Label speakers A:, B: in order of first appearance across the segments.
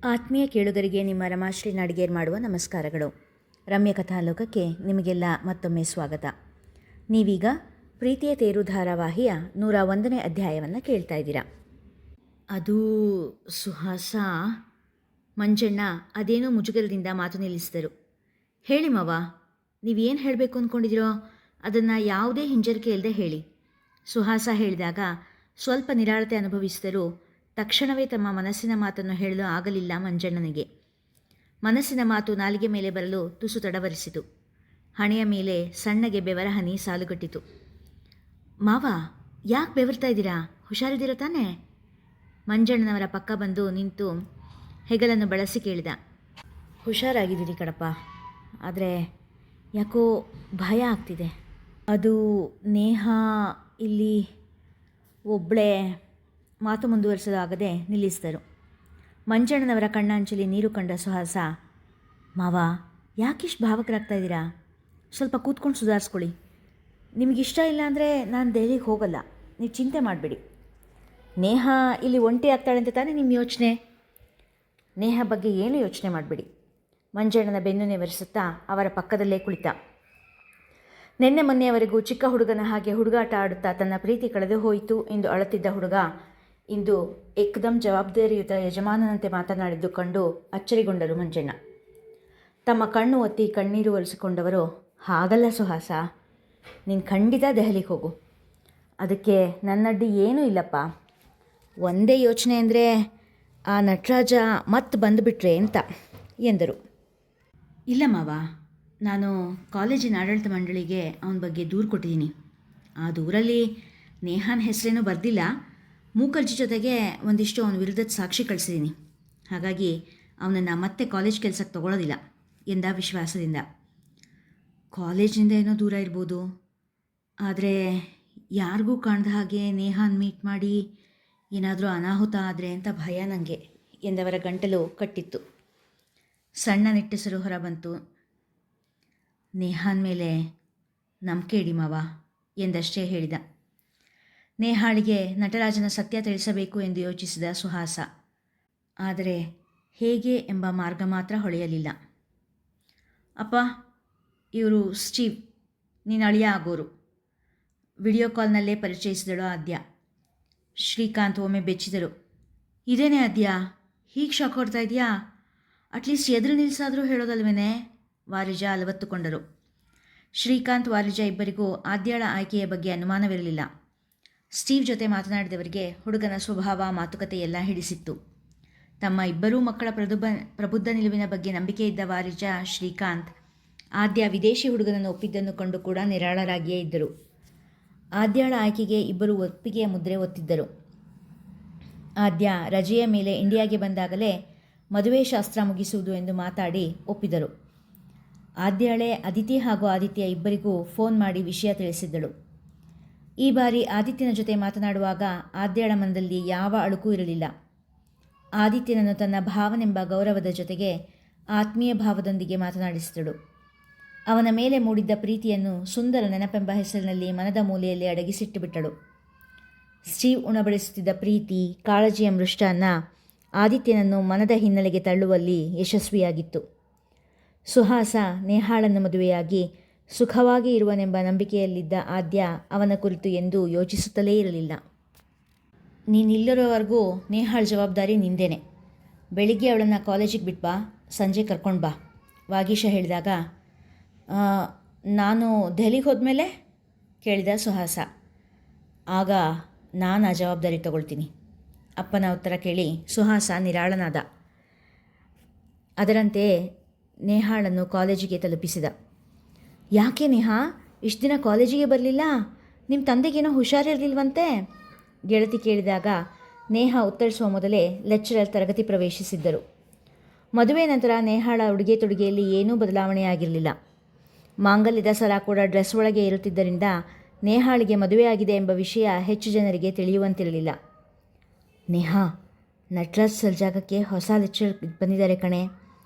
A: ಆತ್ಮೀಯ ಕೇಳುಗರಿಗೆ ನಿಮ್ಮ ರಮಾಶ್ರೀ ನಾಡಿಗೇರ್ ಮಾಡುವ ನಮಸ್ಕಾರಗಳು. ರಮ್ಯ ಕಥಾಲೋಕಕ್ಕೆ ನಿಮಗೆಲ್ಲ ಮತ್ತೊಮ್ಮೆ ಸ್ವಾಗತ. ನೀವೀಗ ಪ್ರೀತಿಯ ತೇರು ಧಾರಾವಾಹಿಯ 101ನೇ ಅಧ್ಯಾಯವನ್ನು ಕೇಳ್ತಾ ಇದ್ದೀರಾ. ಅದು ಸುಹಾಸ, ಮಂಜಣ್ಣ ಅದೇನೋ ಮುಜುಗರದಿಂದ ಮಾತು ನಿಲ್ಲಿಸಿದರು. ಹೇಳಿ ಮಾವ, ನೀವೇನು ಹೇಳಬೇಕು ಅಂದ್ಕೊಂಡಿದ್ದೀರೋ ಅದನ್ನು ಯಾವುದೇ ಹಿಂಜರಿಕೆ ಇಲ್ಲದೆ ಹೇಳಿ. ಸುಹಾಸ ಹೇಳಿದಾಗ ಸ್ವಲ್ಪ ನಿರಾಳತೆ ಅನುಭವಿಸಿದರೂ ತಕ್ಷಣವೇ ತಮ್ಮ ಮನಸ್ಸಿನ ಮಾತನ್ನು ಹೇಳಲು ಆಗಲಿಲ್ಲ ಮಂಜಣ್ಣನಿಗೆ. ಮನಸ್ಸಿನ ಮಾತು ನಾಲಿಗೆ ಮೇಲೆ ಬರಲು ತುಸು ತಡವರಿಸಿತು. ಹಣೆಯ ಮೇಲೆ ಸಣ್ಣಗೆ ಬೆವರ ಹನಿ ಸಾಲುಗಟ್ಟಿತು. ಮಾವ, ಯಾಕೆ ಬೆವರ್ತಾ ಇದ್ದೀರಾ? ಹುಷಾರಿದ್ದೀರ ತಾನೇ? ಮಂಜಣ್ಣನವರ ಪಕ್ಕ ಬಂದು ನಿಂತು ಹೆಗಲನ್ನು ಬಳಸಿ ಕೇಳಿದ. ಹುಷಾರಾಗಿದ್ದೀರಿ ಕಣಪ್ಪ, ಆದರೆ ಯಾಕೋ ಭಯ ಆಗ್ತಿದೆ. ಅದು ನೇಹಾ ಇಲ್ಲಿ ಒಬ್ಬಳೇ. ಮಾತು ಮುಂದುವರಿಸಲಾಗದೆ ನಿಲ್ಲಿಸಿದರು. ಮಂಜಣ್ಣನವರ ಕಣ್ಣಂಚಲಿ ನೀರು ಕಂಡ ಸುಹಾಸ, ಮಾವ, ಯಾಕಿಷ್ಟು ಭಾವಕರಾಗ್ತಾ ಇದ್ದೀರಾ? ಸ್ವಲ್ಪ ಕೂತ್ಕೊಂಡು ಸುಧಾರಿಸ್ಕೊಳ್ಳಿ. ನಿಮಗಿಷ್ಟ ಇಲ್ಲ ಅಂದರೆ ನಾನು ದೆಹಲಿಗೆ ಹೋಗಲ್ಲ, ನೀವು ಚಿಂತೆ ಮಾಡಬೇಡಿ. ನೇಹಾ ಇಲ್ಲಿ ಒಂಟಿ ಆಗ್ತಾಳೆ ಅಂತ ತಾನೇ ನಿಮ್ಮ ಯೋಚನೆ? ನೇಹಾ ಬಗ್ಗೆ ಏನೂ ಯೋಚನೆ ಮಾಡಬೇಡಿ. ಮಂಜಣ್ಣನ ಬೆನ್ನು ನೇವರಿಸುತ್ತಾ ಅವರ ಪಕ್ಕದಲ್ಲೇ ಕುಳಿತ. ನಿನ್ನೆ ಮೊನ್ನೆಯವರೆಗೂ ಚಿಕ್ಕ ಹುಡುಗನ ಹಾಗೆ ಹುಡುಗಾಟ ಆಡುತ್ತಾ ತನ್ನ ಪ್ರೀತಿ ಕಳೆದು ಹೋಯಿತು ಎಂದು ಅಳುತ್ತಿದ್ದ ಹುಡುಗ ಇಂದು ಏಕದಂ ಜವಾಬ್ದಾರಿಯುತ ಯಜಮಾನನಂತೆ ಮಾತನಾಡಿದ್ದು ಕಂಡು ಅಚ್ಚರಿಗೊಂಡರು ಮಂಜಣ್ಣ. ತಮ್ಮ ಕಣ್ಣು ಒತ್ತಿ ಕಣ್ಣೀರು ಒರೆಸಿಕೊಂಡವರು, ಹಾಗಲ್ಲ ಸುಹಾಸ, ನೀನು ಖಂಡಿತ ದೆಹಲಿಗೆ ಹೋಗು. ಅದಕ್ಕೆ ನನ್ನಡ್ಡಿ ಏನೂ ಇಲ್ಲಪ್ಪ. ಒಂದೇ ಯೋಚನೆ ಅಂದರೆ ಆ ನಟರಾಜ ಮತ್ತೆ ಬಂದುಬಿಟ್ರೆ ಅಂತ ಎಂದರು. ಇಲ್ಲ ಮಾವ, ನಾನು ಕಾಲೇಜಿನ ಆಡಳಿತ ಮಂಡಳಿಗೆ ಅವನ ಬಗ್ಗೆ ದೂರು ಕೊಟ್ಟಿದ್ದೀನಿ. ಆ ದೂರಲ್ಲಿ ನೇಹಾನ್ ಹೆಸರೇನೂ ಬರೆದಿಲ್ಲ. ಮೂಕರ್ಜಿ ಜೊತೆಗೆ ಒಂದಿಷ್ಟು ಅವನ ವಿರುದ್ಧದ ಸಾಕ್ಷಿ ಕಳಿಸಿದ್ದೀನಿ. ಹಾಗಾಗಿ ಅವನನ್ನು ಮತ್ತೆ ಕಾಲೇಜ್ ಕೆಲಸಕ್ಕೆ ತಗೊಳ್ಳೋದಿಲ್ಲ ಎಂದ ವಿಶ್ವಾಸದಿಂದ. ಕಾಲೇಜಿನಿಂದ ಏನೋ ದೂರ ಇರ್ಬೋದು, ಆದರೆ ಯಾರಿಗೂ ಕಾಣದ ಹಾಗೆ ನೇಹಾನ್ ಮೀಟ್ ಮಾಡಿ ಏನಾದರೂ ಅನಾಹುತ ಆದರೆ ಅಂತ ಭಯ ನನಗೆ ಎಂದವರ ಗಂಟಲು ಕಟ್ಟಿತ್ತು. ಸಣ್ಣ ನಿಟ್ಟುಸಿರು ಹೊರಬಂತು. ನೇಹಾನ್ ಮೇಲೆ ನಂಬಿಕೆ ಇಡಿ ಮಾವ ಎಂದಷ್ಟೇ ಹೇಳಿದ. ನೇಹಾಳಿಗೆ ನಟರಾಜನ ಸತ್ಯ ತಿಳಿಸಬೇಕು ಎಂದು ಯೋಚಿಸಿದ ಸುಹಾಸ. ಆದರೆ ಹೇಗೆ ಎಂಬ ಮಾರ್ಗ ಮಾತ್ರ ಹೊಳೆಯಲಿಲ್ಲ. ಅಪ್ಪ, ಇವರು ಸ್ಟೀವ್, ನೀನು ಅಳಿಯ ಆಗೋರು. ವಿಡಿಯೋ ಕಾಲ್ನಲ್ಲೇ ಪರಿಚಯಿಸಿದಳು ಆದ್ಯ. ಶ್ರೀಕಾಂತ್ ಒಮ್ಮೆ ಬೆಚ್ಚಿದರು. ಇದೇನೇ ಆದ್ಯ, ಹೀಗೆ ಶಾಕ್ ಕೊಡ್ತಾ ಇದೆಯಾ? ಅಟ್ಲೀಸ್ಟ್ ಎದುರು ನಿಲ್ಲಿಸಾದರೂ ಹೇಳೋದಲ್ವೇನೆ? ವಾರಿಜ ಅಲವತ್ತುಕೊಂಡರು. ಶ್ರೀಕಾಂತ್, ವಾರಿಜ ಇಬ್ಬರಿಗೂ ಆದ್ಯಳ ಆಯ್ಕೆಯ ಬಗ್ಗೆ ಅನುಮಾನವಿರಲಿಲ್ಲ. ಸ್ಟೀವ್ ಜೊತೆ ಮಾತನಾಡಿದವರಿಗೆ ಹುಡುಗನ ಸ್ವಭಾವ, ಮಾತುಕತೆ ಎಲ್ಲ ಹಿಡಿಸಿತ್ತು. ತಮ್ಮ ಇಬ್ಬರೂ ಮಕ್ಕಳ ಪ್ರಬುದ್ಧ ನಿಲುವಿನ ಬಗ್ಗೆ ನಂಬಿಕೆ ಇದ್ದ ವಾರಿಜ, ಶ್ರೀಕಾಂತ್ ಆದ್ಯ ವಿದೇಶಿ ಹುಡುಗನನ್ನು ಒಪ್ಪಿದ್ದನ್ನು ಕಂಡು ಕೂಡ ನಿರಾಳರಾಗಿಯೇ ಇದ್ದರು. ಆದ್ಯಳ ಆಯ್ಕೆಗೆ ಇಬ್ಬರು ಒಪ್ಪಿಗೆಯ ಮುದ್ರೆ ಒತ್ತಿದ್ದರು. ಆದ್ಯ ರಜೆಯ ಮೇಲೆ ಇಂಡಿಯಾಗೆ ಬಂದಾಗಲೇ ಮದುವೆ ಶಾಸ್ತ್ರ ಮುಗಿಸುವುದು ಎಂದು ಮಾತಾಡಿ ಒಪ್ಪಿದರು. ಆದ್ಯಳೇ ಅದಿತಿ ಹಾಗೂ ಆದಿತ್ಯ ಇಬ್ಬರಿಗೂ ಫೋನ್ ಮಾಡಿ ವಿಷಯ ತಿಳಿಸಿದ್ದಳು. ಈ ಬಾರಿ ಆದಿತ್ಯನ ಜೊತೆ ಮಾತನಾಡುವಾಗ ಆದ್ಯಳ ಮನದಲ್ಲಿ ಯಾವ ಅಳುಕೂ ಇರಲಿಲ್ಲ. ಆದಿತ್ಯನನ್ನು ತನ್ನ ಭಾವನೆಂಬ ಗೌರವದ ಜೊತೆಗೆ ಆತ್ಮೀಯ ಭಾವದೊಂದಿಗೆ ಮಾತನಾಡಿಸಿದಳು. ಅವನ ಮೇಲೆ ಮೂಡಿದ್ದ ಪ್ರೀತಿಯನ್ನು ಸುಂದರ ನೆನಪೆಂಬ ಹೆಸರಿನಲ್ಲಿ ಮನದ ಮೂಲೆಯಲ್ಲಿ ಅಡಗಿಸಿಟ್ಟು ಬಿಟ್ಟಳು. ಸ್ಟೀವ್ ಉಣಬಡಿಸುತ್ತಿದ್ದ ಪ್ರೀತಿ, ಕಾಳಜಿಯ ಮೃಷ್ಟಾನ್ನ ಆದಿತ್ಯನನ್ನು ಮನದ ಹಿನ್ನೆಲೆಗೆ ತಳ್ಳುವಲ್ಲಿ ಯಶಸ್ವಿಯಾಗಿತ್ತು. ಸುಹಾಸ ನೇಹಾಳನ್ನು ಮದುವೆಯಾಗಿ ಸುಖವಾಗಿ ಇರುವನೆಂಬ ನಂಬಿಕೆಯಲ್ಲಿದ್ದ ಆದ್ಯ ಅವನ ಕುರಿತು ಎಂದೂ ಯೋಚಿಸುತ್ತಲೇ ಇರಲಿಲ್ಲ. ನೀನಿಲ್ಲಿರೋವರೆಗೂ ನೇಹಾಳ ಜವಾಬ್ದಾರಿ ನಿಂದೇನೆ. ಬೆಳಿಗ್ಗೆ ಅವಳನ್ನು ಕಾಲೇಜಿಗೆ ಬಿಟ್ಬಾ, ಸಂಜೆ ಕರ್ಕೊಂಡು ಬಾ, ವಾಗೀಶ ಹೇಳಿದಾಗ, ನಾನು ದೆಹಲಿಗೆ ಹೋದ್ಮೇಲೆ ಕೇಳಿದ ಸುಹಾಸ. ಆಗ ನಾನು ಆ ಜವಾಬ್ದಾರಿ ತಗೊಳ್ತೀನಿ. ಅಪ್ಪನ ಉತ್ತರ ಕೇಳಿ ಸುಹಾಸ ನಿರಾಳನಾದ. ಅದರಂತೆ ನೇಹಾಳನ್ನು ಕಾಲೇಜಿಗೆ ತಲುಪಿಸಿದ. ಯಾಕೆ ನೇಹಾ ಇಷ್ಟು ದಿನ ಕಾಲೇಜಿಗೆ ಬರಲಿಲ್ಲ? ನಿಮ್ಮ ತಂದೆಗೇನೋ ಹುಷಾರಿರಲಿಲ್ವಂತೆ? ಗೆಳತಿ ಕೇಳಿದಾಗ ನೇಹಾ ಉತ್ತರಿಸುವ ಮೊದಲೇ ಲೆಕ್ಚರರ್ ತರಗತಿ ಪ್ರವೇಶಿಸಿದ್ದರು. ಮದುವೆ ನಂತರ ನೇಹಾಳ ಉಡುಗೆ ತೊಡುಗೆಯಲ್ಲಿ ಏನೂ ಬದಲಾವಣೆಯಾಗಿರಲಿಲ್ಲ. ಮಾಂಗಲ್ಯದ ಸರ ಕೂಡ ಡ್ರೆಸ್ ಒಳಗೆ ಇರುತ್ತಿದ್ದರಿಂದ ನೇಹಾಳಿಗೆ ಮದುವೆಯಾಗಿದೆ ಎಂಬ ವಿಷಯ ಹೆಚ್ಚು ಜನರಿಗೆ ತಿಳಿಯುವಂತಿರಲಿಲ್ಲ. ನೇಹಾ, ನಟರಾಜ್ ಸರ್ ಜಾಗಕ್ಕೆ ಹೊಸ ಲೆಕ್ಚರರ್ ಬಂದಿದ್ದಾರೆ ಕಣೆ.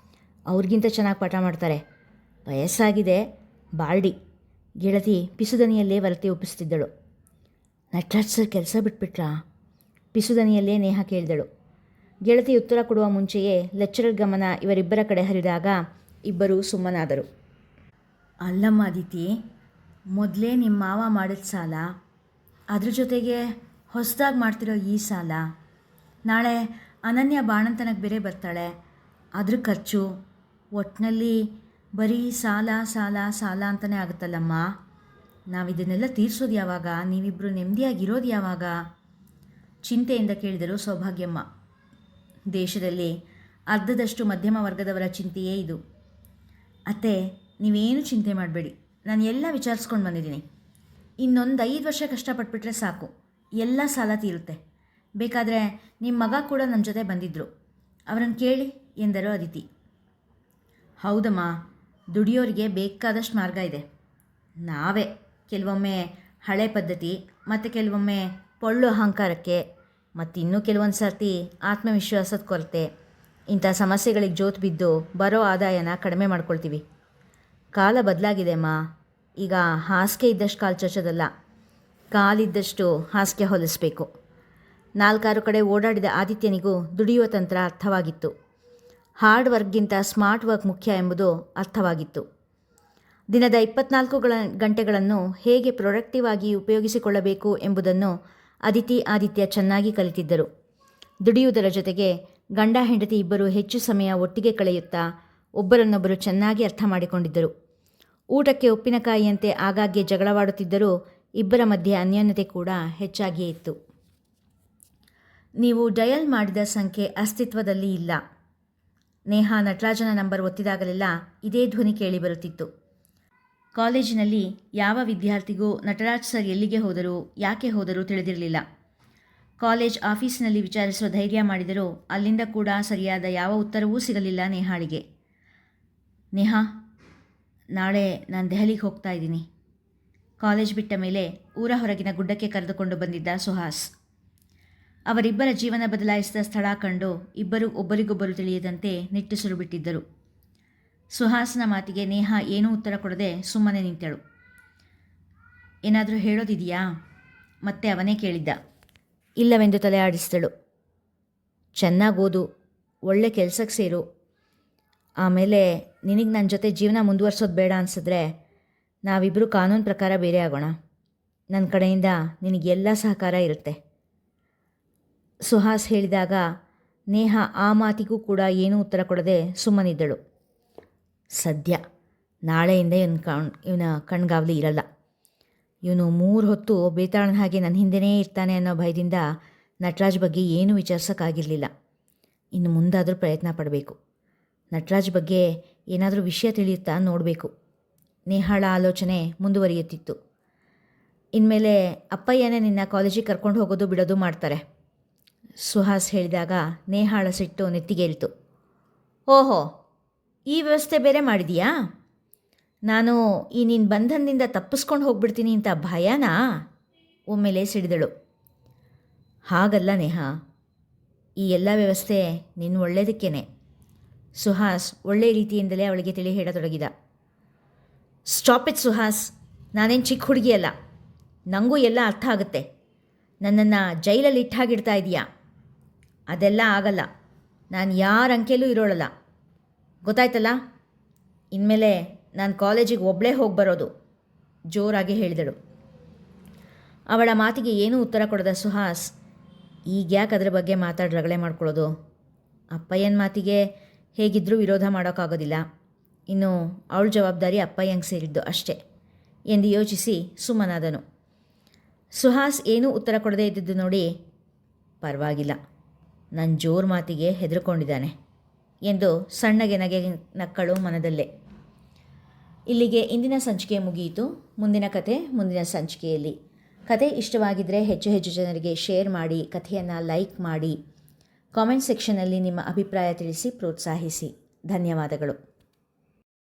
A: ಅವ್ರಿಗಿಂತ ಚೆನ್ನಾಗಿ ಪಾಠ ಮಾಡ್ತಾರೆ. ವಯಸ್ಸಾಗಿದೆ, ಬಾಲ್ಡಿ. ಗೆಳತಿ ಪಿಸುದನಿಯಲ್ಲೇ ವರತಿ ಒಪ್ಪಿಸ್ತಿದ್ದಳು. ನಟರಾಜ್ ಸರ್ ಕೆಲಸ ಬಿಟ್ಬಿಟ್ರಾ? ಪಿಸುದನಿಯಲ್ಲೇ ನೇಹಾ ಕೇಳಿದಳು. ಗೆಳತಿ ಉತ್ತರ ಕೊಡುವ ಮುಂಚೆಯೇ ಲೆಕ್ಚರರ್ ಗಮನ ಇವರಿಬ್ಬರ ಕಡೆ ಹರಿದಾಗ ಇಬ್ಬರೂ ಸುಮ್ಮನಾದರು. ಅಲ್ಲಮ್ಮ ಅದಿತಿ, ಮೊದಲೇ ನಿಮ್ಮ ಮಾವ ಮಾಡಿದ ಸಾಲ, ಅದ್ರ ಜೊತೆಗೆ ಹೊಸದಾಗಿ ಮಾಡ್ತಿರೋ ಈ ಸಾಲ, ನಾಳೆ ಅನನ್ಯ ಬಾಣಂತನಕ್ಕೆ ಬೇರೆ ಬರ್ತಾಳೆ, ಅದ್ರ ಖರ್ಚು, ಒಟ್ಟಿನಲ್ಲಿ ಬರೀ ಸಾಲ ಸಾಲ ಸಾಲ ಅಂತಲೇ ಆಗುತ್ತಲ್ಲಮ್ಮ. ನಾವಿದನ್ನೆಲ್ಲ ತೀರಿಸೋದು ಯಾವಾಗ? ನೀವಿಬ್ಬರು ನೆಮ್ಮದಿಯಾಗಿರೋದು ಯಾವಾಗ? ಚಿಂತೆಯಿಂದ ಕೇಳಿದರು ಸೌಭಾಗ್ಯಮ್ಮ. ದೇಶದಲ್ಲಿ ಅರ್ಧದಷ್ಟು ಮಧ್ಯಮ ವರ್ಗದವರ ಚಿಂತೆಯೇ ಇದು. ಅತ್ತೆ, ನೀವೇನು ಚಿಂತೆ ಮಾಡಬೇಡಿ, ನಾನು ಎಲ್ಲ ವಿಚಾರಿಸ್ಕೊಂಡು ಬಂದಿದ್ದೀನಿ. ಇನ್ನೊಂದು 5 ವರ್ಷ ಕಷ್ಟಪಟ್ಬಿಟ್ರೆ ಸಾಕು, ಎಲ್ಲ ಸಾಲ ತೀರುತ್ತೆ. ಬೇಕಾದರೆ ನಿಮ್ಮ ಮಗ ಕೂಡ ನಮ್ಮ ಜೊತೆ ಬಂದಿದ್ದರು, ಅವರನ್ನು ಕೇಳಿ ಎಂದರು ಅದಿತಿ. ಹೌದಮ್ಮ, ದುಡಿಯೋರಿಗೆ ಬೇಕಾದಷ್ಟು ಮಾರ್ಗ ಇದೆ. ನಾವೇ ಕೆಲವೊಮ್ಮೆ ಹಳೆ ಪದ್ಧತಿ, ಮತ್ತು ಕೆಲವೊಮ್ಮೆ ಪೊಳ್ಳು ಅಹಂಕಾರಕ್ಕೆ, ಮತ್ತು ಇನ್ನೂ ಕೆಲವೊಂದು ಸರ್ತಿ ಆತ್ಮವಿಶ್ವಾಸದ ಕೊರತೆ, ಇಂಥ ಸಮಸ್ಯೆಗಳಿಗೆ ಜೋತು ಬಿದ್ದು ಬರೋ ಆದಾಯನ ಕಡಿಮೆ ಮಾಡ್ಕೊಳ್ತೀವಿ. ಕಾಲ ಬದಲಾಗಿದೆ ಅಮ್ಮ. ಈಗ ಹಾಸಿಗೆ ಇದ್ದಷ್ಟು ಕಾಲು ಚಚ್ಚೋದಲ್ಲ, ಕಾಲಿದ್ದಷ್ಟು ಹಾಸಿಗೆ ಹೊಲಿಸಬೇಕು. 4-6 ಕಡೆ ಓಡಾಡಿದ ಆದಿತ್ಯನಿಗೂ ದುಡಿಯುವ ತಂತ್ರ ಅರ್ಥವಾಗಿತ್ತು. ಹಾರ್ಡ್ ವರ್ಕ್ಗಿಂತ ಸ್ಮಾರ್ಟ್ ವರ್ಕ್ ಮುಖ್ಯ ಎಂಬುದು ಅರ್ಥವಾಗಿತ್ತು. ದಿನದ 24 ಗಂಟೆಗಳನ್ನು ಹೇಗೆ ಪ್ರೊಡಕ್ಟಿವ್ ಆಗಿ ಉಪಯೋಗಿಸಿಕೊಳ್ಳಬೇಕು ಎಂಬುದನ್ನು ಆದಿತ್ಯ ಚೆನ್ನಾಗಿ ಕಲಿತಿದ್ದರು. ದುಡಿಯುವುದರ ಜೊತೆಗೆ ಗಂಡ ಹೆಂಡತಿ ಇಬ್ಬರು ಹೆಚ್ಚು ಸಮಯ ಒಟ್ಟಿಗೆ ಕಳೆಯುತ್ತಾ ಒಬ್ಬರನ್ನೊಬ್ಬರು ಚೆನ್ನಾಗಿ ಅರ್ಥ ಮಾಡಿಕೊಂಡಿದ್ದರು. ಊಟಕ್ಕೆ ಉಪ್ಪಿನಕಾಯಿಯಂತೆ ಆಗಾಗ್ಗೆ ಜಗಳವಾಡುತ್ತಿದ್ದರೂ ಇಬ್ಬರ ಮಧ್ಯೆ ಅನ್ಯೋನ್ಯತೆ ಕೂಡ ಹೆಚ್ಚಾಗಿಯೇ ಇತ್ತು. ನೀವು ಡಯಲ್ ಮಾಡಿದ ಸಂಖ್ಯೆ ಅಸ್ತಿತ್ವದಲ್ಲಿ ಇಲ್ಲ. ನೇಹಾ ನಟರಾಜನ ನಂಬರ್ ಒತ್ತಿದಾಗಲೆಲ್ಲ ಇದೇ ಧ್ವನಿ ಕೇಳಿಬರುತ್ತಿತ್ತು. ಕಾಲೇಜಿನಲ್ಲಿ ಯಾವ ವಿದ್ಯಾರ್ಥಿಗೂ ನಟರಾಜ್ ಸರ್ ಎಲ್ಲಿಗೆ ಹೋದರೂ, ಯಾಕೆ ಹೋದರೂ ತಿಳಿದಿರಲಿಲ್ಲ. ಕಾಲೇಜ್ ಆಫೀಸಿನಲ್ಲಿ ವಿಚಾರಿಸುವ ಧೈರ್ಯ ಮಾಡಿದರೂ ಅಲ್ಲಿಂದ ಕೂಡ ಸರಿಯಾದ ಯಾವ ಉತ್ತರವೂ ಸಿಗಲಿಲ್ಲ ನೇಹಾಳಿಗೆ. ನೇಹಾ, ನಾಳೆ ನಾನು ದೆಹಲಿಗೆ ಹೋಗ್ತಾ ಇದ್ದೀನಿ. ಕಾಲೇಜ್ ಬಿಟ್ಟ ಮೇಲೆ ಊರ ಹೊರಗಿನ ಗುಡ್ಡಕ್ಕೆ ಕರೆದುಕೊಂಡು ಬಂದಿದ್ದ ಸುಹಾಸ್. ಅವರಿಬ್ಬರ ಜೀವನ ಬದಲಾಯಿಸಿದ ಸ್ಥಳ ಕಂಡು ಇಬ್ಬರು ಒಬ್ಬರಿಗೊಬ್ಬರು ತಿಳಿಯದಂತೆ ನಿಟ್ಟುಸಿರು ಬಿಟ್ಟಿದ್ದರು. ಸುಹಾಸ್ನ ಮಾತಿಗೆ ನೇಹಾ ಏನೂ ಉತ್ತರ ಕೊಡದೆ ಸುಮ್ಮನೆ ನಿಂತಳು. ಏನಾದರೂ ಹೇಳೋದಿದೆಯಾ? ಮತ್ತೆ ಅವನೇ ಕೇಳಿದ್ದ. ಇಲ್ಲವೆಂದು ತಲೆ ಆಡಿಸಿದಳು. ಚೆನ್ನಾಗಿ ಓದು, ಒಳ್ಳೆ ಕೆಲಸಕ್ಕೆ ಸೇರು, ಆಮೇಲೆ ನಿನಗೆ ನನ್ನ ಜೊತೆ ಜೀವನ ಮುಂದುವರ್ಸೋದು ಬೇಡ ಅನಿಸಿದ್ರೆ ನಾವಿಬ್ಬರು ಕಾನೂನು ಪ್ರಕಾರ ಬೇರೆ ಆಗೋಣ. ನನ್ನ ಕಡೆಯಿಂದ ನಿನಗೆಲ್ಲ ಸಹಕಾರ ಇರುತ್ತೆ. ಸುಹಾಸ್ ಹೇಳಿದಾಗ ನೇಹಾ ಆ ಮಾತಿಗೂ ಕೂಡ ಏನೂ ಉತ್ತರ ಕೊಡದೆ ಸುಮ್ಮನಿದ್ದಳು. ಸದ್ಯ ನಾಳೆಯಿಂದ ಇವನ ಕಣ್ಗಾವಲಿ ಇರಲ್ಲ. ಇವನು 3 ಹೊತ್ತು ಬೇತಾಳನ ಹಾಗೆ ನನ್ನ ಹಿಂದೆನೇ ಇರ್ತಾನೆ ಅನ್ನೋ ಭಯದಿಂದ ನಟರಾಜ್ ಬಗ್ಗೆ ಏನೂ ವಿಚಾರಿಸೋಕ್ಕಾಗಿರಲಿಲ್ಲ. ಇನ್ನು ಮುಂದಾದರೂ ಪ್ರಯತ್ನ ಪಡಬೇಕು. ನಟರಾಜ್ ಬಗ್ಗೆ ಏನಾದರೂ ವಿಷಯ ತಿಳಿಯುತ್ತಾ ನೋಡಬೇಕು. ನೇಹಾಳ ಆಲೋಚನೆ ಮುಂದುವರಿಯುತ್ತಿತ್ತು. ಇನ್ಮೇಲೆ ಅಪ್ಪಯ್ಯನೇ ನಿನ್ನ ಕಾಲೇಜಿಗೆ ಕರ್ಕೊಂಡು ಹೋಗೋದು ಬಿಡೋದು ಮಾಡ್ತಾರೆ. ಸುಹಾಸ್ ಹೇಳಿದಾಗ ನೇಹಾಳ ಸಿಟ್ಟು ನೆತ್ತಿಗೇರಿತು. ಓಹೋ, ಈ ವ್ಯವಸ್ಥೆ ಬೇರೆ ಮಾಡಿದೀಯಾ? ನಾನು ಈ ನಿನ್ನ ಬಂಧನದಿಂದ ತಪ್ಪಿಸ್ಕೊಂಡು ಹೋಗ್ಬಿಡ್ತೀನಿ ಅಂತ ಭಯನಾ? ಒಮ್ಮೆಲೆ ಸಿಡಿದಳು. ಹಾಗಲ್ಲ ನೇಹಾ, ಈ ಎಲ್ಲ ವ್ಯವಸ್ಥೆ ನಿನ್ನ ಒಳ್ಳೆಯದಕ್ಕೇನೆ. ಸುಹಾಸ್ ಒಳ್ಳೆಯ ರೀತಿಯಿಂದಲೇ ಅವಳಿಗೆ ತಿಳಿ ಹೇಳತೊಡಗಿದ. ಸ್ಟಾಪ್ ಇಟ್ ಸುಹಾಸ್, ನಾನೇನು ಚಿಕ್ಕ ಹುಡುಗಿಯಲ್ಲ, ನನಗೂ ಎಲ್ಲ ಅರ್ಥ ಆಗುತ್ತೆ. ನನ್ನನ್ನು ಜೈಲಲ್ಲಿ ಇಟ್ಟಾಗಿಡ್ತಾ ಇದೀಯಾ? ಅದೆಲ್ಲ ಆಗಲ್ಲ. ನಾನು ಯಾರ ಅಂಕೆಯಲ್ಲೂ ಇರೋಳಲ್ಲ, ಗೊತ್ತಾಯ್ತಲ್ಲ? ಇನ್ಮೇಲೆ ನಾನು ಕಾಲೇಜಿಗೆ ಒಬ್ಬಳೇ ಹೋಗಿ ಬರೋದು, ಜೋರಾಗಿ ಹೇಳಿದಳು. ಅವಳ ಮಾತಿಗೆ ಏನೂ ಉತ್ತರ ಕೊಡದ ಸುಹಾಸ್, ಈಗ್ಯಾಕೆ ಅದರ ಬಗ್ಗೆ ಮಾತಾಡಿ ರಗಳೆ ಮಾಡ್ಕೊಳ್ಳೋದು? ಅಪ್ಪಯ್ಯನ ಮಾತಿಗೆ ಹೇಗಿದ್ದರೂ ವಿರೋಧ ಮಾಡೋಕ್ಕಾಗೋದಿಲ್ಲ. ಇನ್ನು ಅವಳ ಜವಾಬ್ದಾರಿ ಅಪ್ಪಯ್ಯಂಗೆ ಸೇರಿದ್ದು ಅಷ್ಟೇ ಎಂದು ಯೋಚಿಸಿ ಸುಮ್ಮನಾದನು. ಸುಹಾಸ್ ಏನೂ ಉತ್ತರ ಕೊಡದೇ ಇದ್ದಿದ್ದು ನೋಡಿ, ಪರವಾಗಿಲ್ಲ, ನನ್ನ ಜೋರು ಮಾತಿಗೆ ಹೆದರ್ಕೊಂಡಿದ್ದಾನೆ ಎಂದು ಸಣ್ಣಗೆ ನಕ್ಕಳು ಮನದಲ್ಲೇ. ಇಲ್ಲಿಗೆ ಇಂದಿನ ಸಂಚಿಕೆ ಮುಗಿಯಿತು. ಮುಂದಿನ ಕತೆ ಮುಂದಿನ ಸಂಚಿಕೆಯಲ್ಲಿ. ಕತೆ ಇಷ್ಟವಾಗಿದ್ದರೆ ಹೆಚ್ಚು ಜನರಿಗೆ ಶೇರ್ ಮಾಡಿ, ಕಥೆಯನ್ನು ಲೈಕ್ ಮಾಡಿ, ಕಾಮೆಂಟ್ ಸೆಕ್ಷನ್ನಲ್ಲಿ ನಿಮ್ಮ ಅಭಿಪ್ರಾಯ ತಿಳಿಸಿ ಪ್ರೋತ್ಸಾಹಿಸಿ. ಧನ್ಯವಾದಗಳು.